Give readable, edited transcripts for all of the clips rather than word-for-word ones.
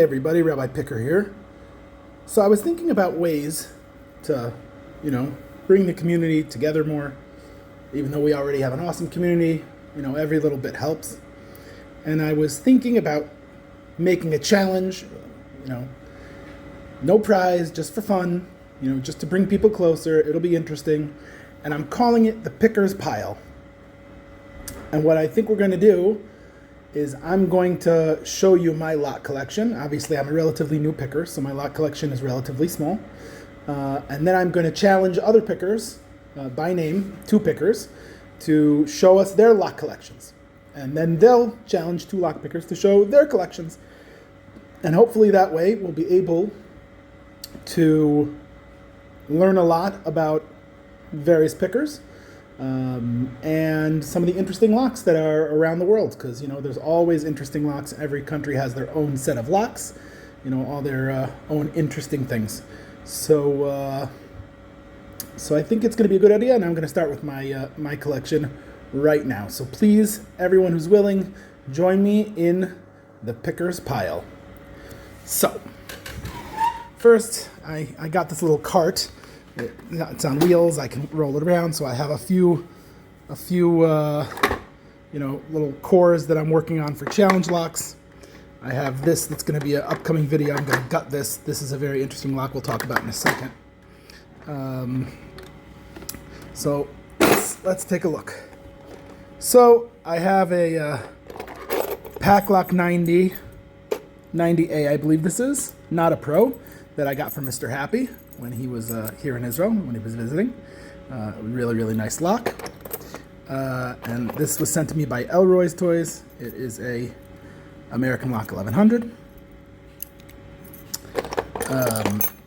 everybody, Rabbi Picker here. So I was thinking about ways to, bring the community together more. Even though we already have an awesome community, every little bit helps. And I was thinking about making a challenge, no prize, just for fun, just to bring people closer. It'll be interesting. And I'm calling it the Picker's Pile. And what I think we're going to do is I'm going to show you my lot collection. Obviously, I'm a relatively new picker, so my lot collection is relatively small. And then I'm going to challenge other pickers, by name, 2 pickers, to show us their lot collections. And then they'll challenge 2 lot pickers to show their collections. And hopefully that way we'll be able to learn a lot about various pickers. And some of the interesting locks that are around the world, because there's always interesting locks. Every country has their own set of locks, all their own interesting things. So I think it's going to be a good idea, and I'm going to start with my collection right now. So please, everyone who's willing, join me in the Picker's Pile. So first, I got this little cart. It's on wheels. I can roll it around. So I have a few little cores that I'm working on for challenge locks. I have this that's going to be an upcoming video. I'm going to gut this. This is a very interesting lock we'll talk about in a second. So let's take a look. So I have a Packlock 90A, I believe this is, not a pro, that I got from Mr. Happy when he was here in Israel, when he was visiting. Really, really nice lock. And this was sent to me by Elroy's Toys. It is a American Lock 1100.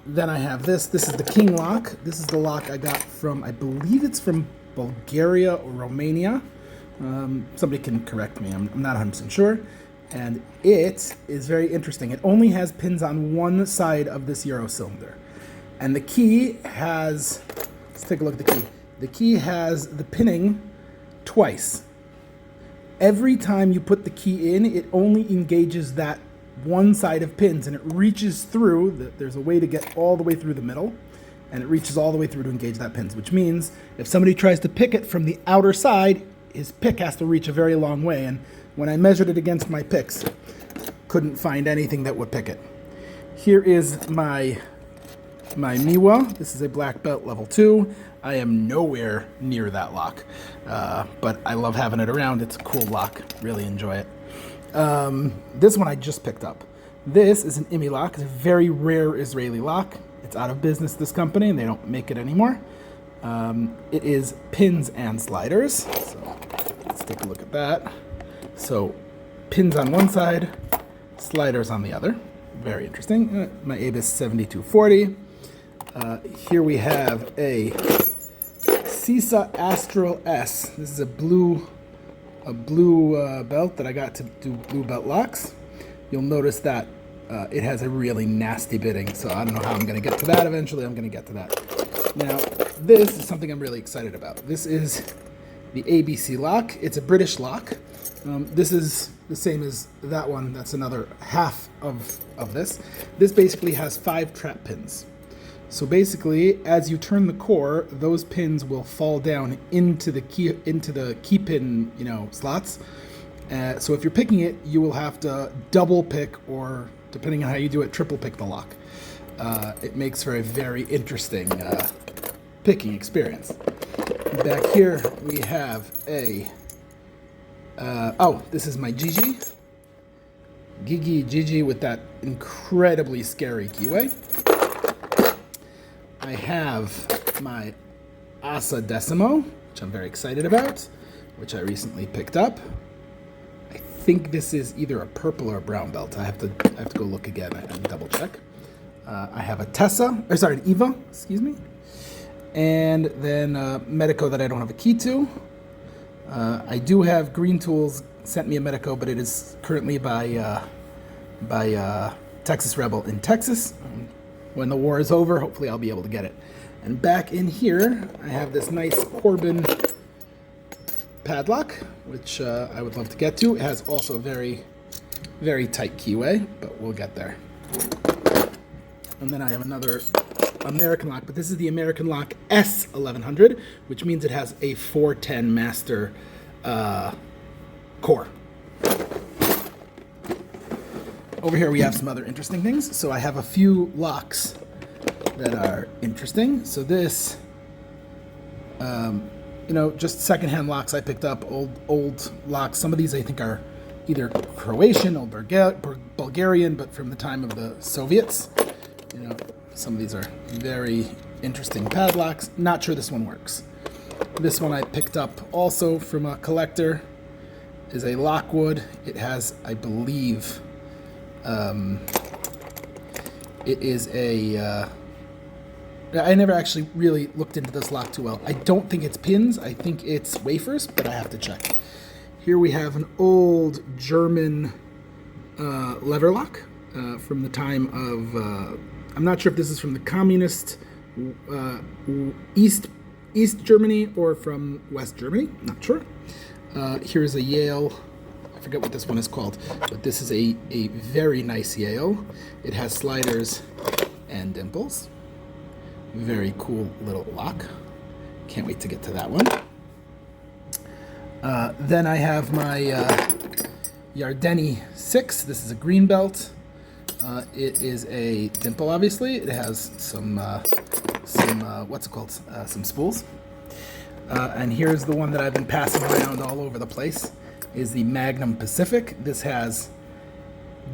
Then I have this. This is the King lock. This is the lock I got from, I believe it's from Bulgaria or Romania. Somebody can correct me. I'm not 100% sure. And it is very interesting. It only has pins on one side of this Euro cylinder. And the key has, let's take a look at the key. The key has the pinning twice. Every time you put the key in, it only engages that one side of pins, and it reaches through. There's a way to get all the way through the middle, and it reaches all the way through to engage that pins, which means if somebody tries to pick it from the outer side, his pick has to reach a very long way. And when I measured it against my picks, couldn't find anything that would pick it. Here is my Miwa. This is a black belt level 2. I am nowhere near that lock, but I love having it around. It's a cool lock. Really enjoy it. This one I just picked up. This is an IMI lock. It's a very rare Israeli lock. It's out of business, this company, and they don't make it anymore. It is pins and sliders. So let's take a look at that. So pins on one side, sliders on the other. Very interesting. My Abus 7240. Here we have a CISA Astral S. This is a blue belt that I got to do blue belt locks. You'll notice that it has a really nasty bitting, so I don't know how I'm going to get to that. Eventually I'm going to get to that. Now, this is something I'm really excited about. This is the ABC lock. It's a British lock. This is the same as that one. That's another half of this. This basically has 5 trap pins. So basically, as you turn the core, those pins will fall down into the key pin, slots. So if you're picking it, you will have to double pick, or depending on how you do it, triple pick the lock. It makes for a very interesting picking experience. Back here we have a this is my Gigi with that incredibly scary keyway. I have my Asa Decimo, which I'm very excited about, which I recently picked up. I think this is either a purple or a brown belt. I have to go look again and double check. I have an Eva, excuse me, and then Medico that I don't have a key to. I do have Green Tools sent me a Medico, but it is currently by Texas Rebel in Texas. When the war is over, hopefully I'll be able to get it. And back in here, I have this nice Corbin padlock, which I would love to get to. It has also a very, very tight keyway, but we'll get there. And then I have another American lock, but this is the American lock S1100, which means it has a 410 master core. Over here we have some other interesting things. So I have a few locks that are interesting. So this, just secondhand locks I picked up, old locks. Some of these I think are either Croatian or Bulgarian, but from the time of the Soviets. Some of these are very interesting padlocks. Not sure this one works. This one I picked up also from a collector, is a Lockwood. It has, I believe, it is a, I never actually really looked into this lock too well. I don't think it's pins, I think it's wafers, but I have to check. Here we have an old German lever lock from the time of, I'm not sure if this is from the communist East Germany or from West Germany, not sure. Here's a Yale, I forget what this one is called, but this is a very nice Yale. It has sliders and dimples. Very cool little lock. Can't wait to get to that one. Then I have my Yardeni 6. This is a green belt. It is a dimple, obviously. It has some spools. And here's the one that I've been passing around all over the place, is the Magnum Pacific. This has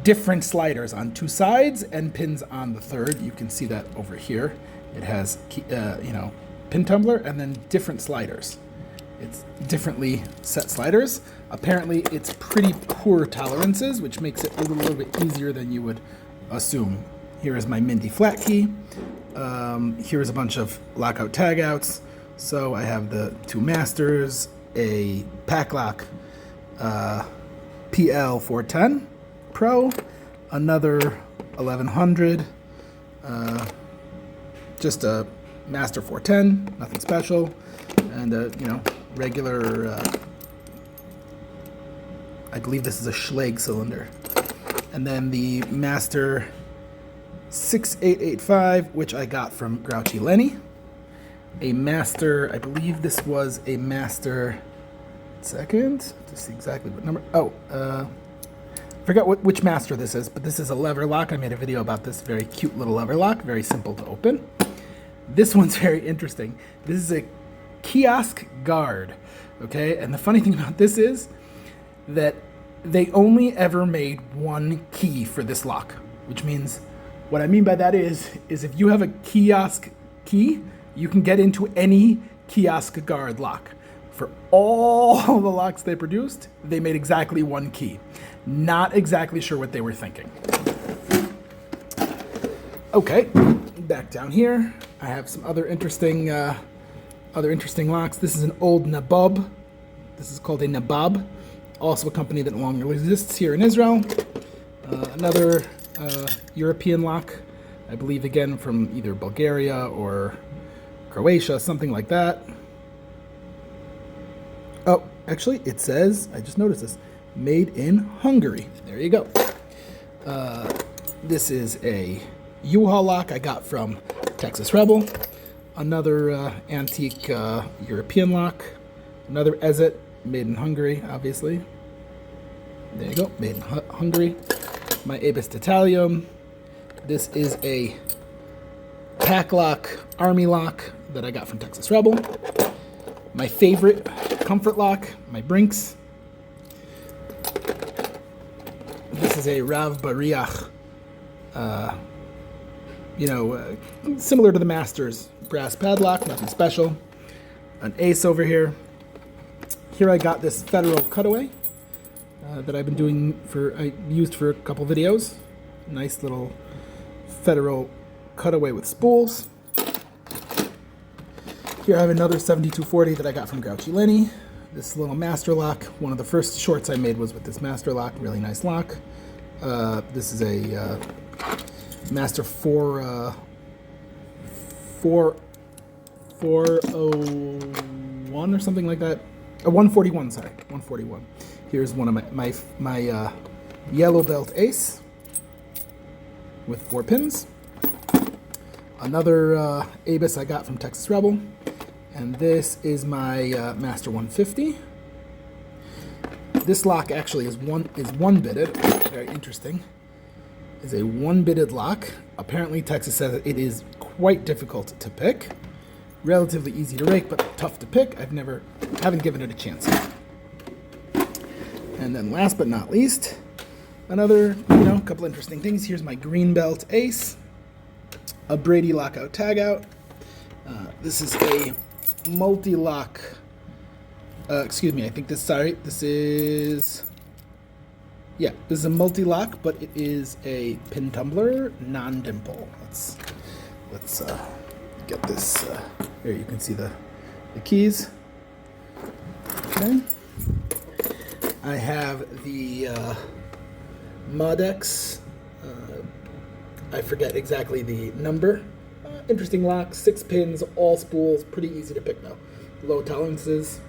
different sliders on two sides and pins on the third. You can see that over here. It has, pin tumbler and then different sliders. It's differently set sliders. Apparently, it's pretty poor tolerances, which makes it a little bit easier than you would assume. Here is my Minty flat key. Here's a bunch of lockout tagouts. So I have the two masters, a Packlock PL 410 Pro, another 1100, just a Master 410, nothing special, and a regular. I believe this is a Schlage cylinder, and then the Master 6885, which I got from Grouchy Lenny. A Master, I believe this was a Master. Second, to see exactly what number. Forgot which Master this is, but this is a lever lock. I made a video about this very cute little lever lock, very simple to open. This one's very interesting. This is a kiosk guard, okay? And the funny thing about this is that they only ever made one key for this lock, which means, what I mean by that is if you have a kiosk key, you can get into any kiosk guard lock. For all the locks they produced, they made exactly one key. Not exactly sure what they were thinking. Okay, back down here, I have some other interesting locks. This is an old Nabob. This is called a Nabob, also a company that no longer exists here in Israel. Another European lock, I believe again from either Bulgaria or Croatia, something like that. Oh, actually, it says, I just noticed this, made in Hungary. There you go. This is a U-Haul lock I got from Texas Rebel. Another antique European lock. Another Ezet, made in Hungary, obviously. There you go, made in Hungary. My Abus Titanium. This is a Packlock Army lock that I got from Texas Rebel. My favorite comfort lock, my Brinks. This is a Rav Bariach, similar to the Masters brass padlock, nothing special. An Ace over here. Here I got this Federal cutaway that I've been doing I used for a couple videos. Nice little Federal cutaway with spools. Here I have another 7240 that I got from Grouchy Lenny. This little master lock. One of the first shorts I made was with this master lock. Really nice lock. This is a Master 401 or something like that. 141, sorry. 141. Here's one of my yellow belt Ace with 4 pins. another Abus I got from Texas Rebel, and this is my Master 150. This lock actually is one bitted. Very interesting. Is a one bitted lock. Apparently Texas says it is quite difficult to pick. Relatively easy to rake, but tough to pick. Haven't given it a chance yet. And then last but not least, another, couple interesting things. Here's my green belt ace, a Brady lockout tagout. This is a multi-lock. Excuse me. I think this is a multi-lock, but it is a pin tumbler non-dimple. Let's get this. Here you can see the keys. Okay. I have the Modex. I forget exactly the number. Interesting lock, 6 pins, all spools, pretty easy to pick though. Low tolerances.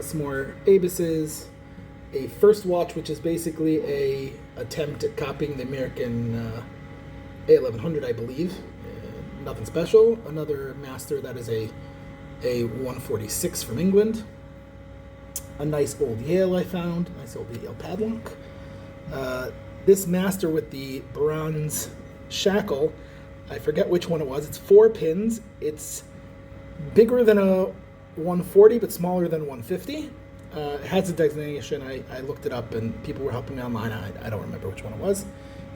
Some more Abuses. A first watch, which is basically a attempt at copying the American A1100, I believe. Nothing special. Another Master that is a 146 from England. A nice old Yale I found. Nice old Yale padlock. This Master with the bronze shackle, I forget which one it was. It's 4 pins. It's bigger than a 140, but smaller than 150. It has a designation. I looked it up, and people were helping me online. I don't remember which one it was.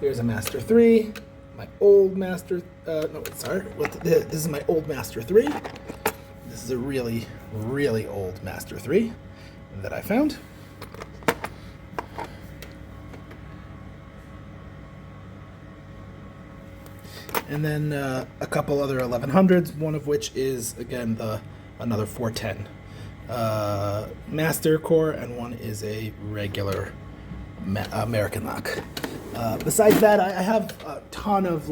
Here's a Master 3. My old Master... This is my old Master 3. This is a really, really old Master 3 that I found. And then a couple other 1100s, one of which is, again, another 410 Master Core, and one is a regular American lock. Besides that, I have a ton of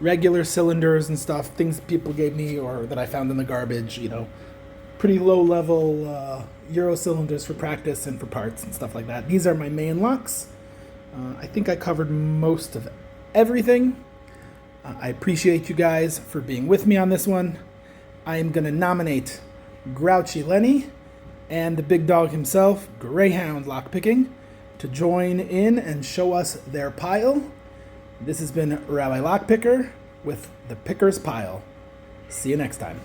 regular cylinders and stuff, things people gave me or that I found in the garbage, pretty low level Euro cylinders for practice and for parts and stuff like that. These are my main locks. I think I covered most of everything. I appreciate you guys for being with me on this one. I am going to nominate Grouchy Lenny and the big dog himself, Greyhound Lockpicking, to join in and show us their pile. This has been Rabbi Lockpicker with the Picker's Pile. See you next time.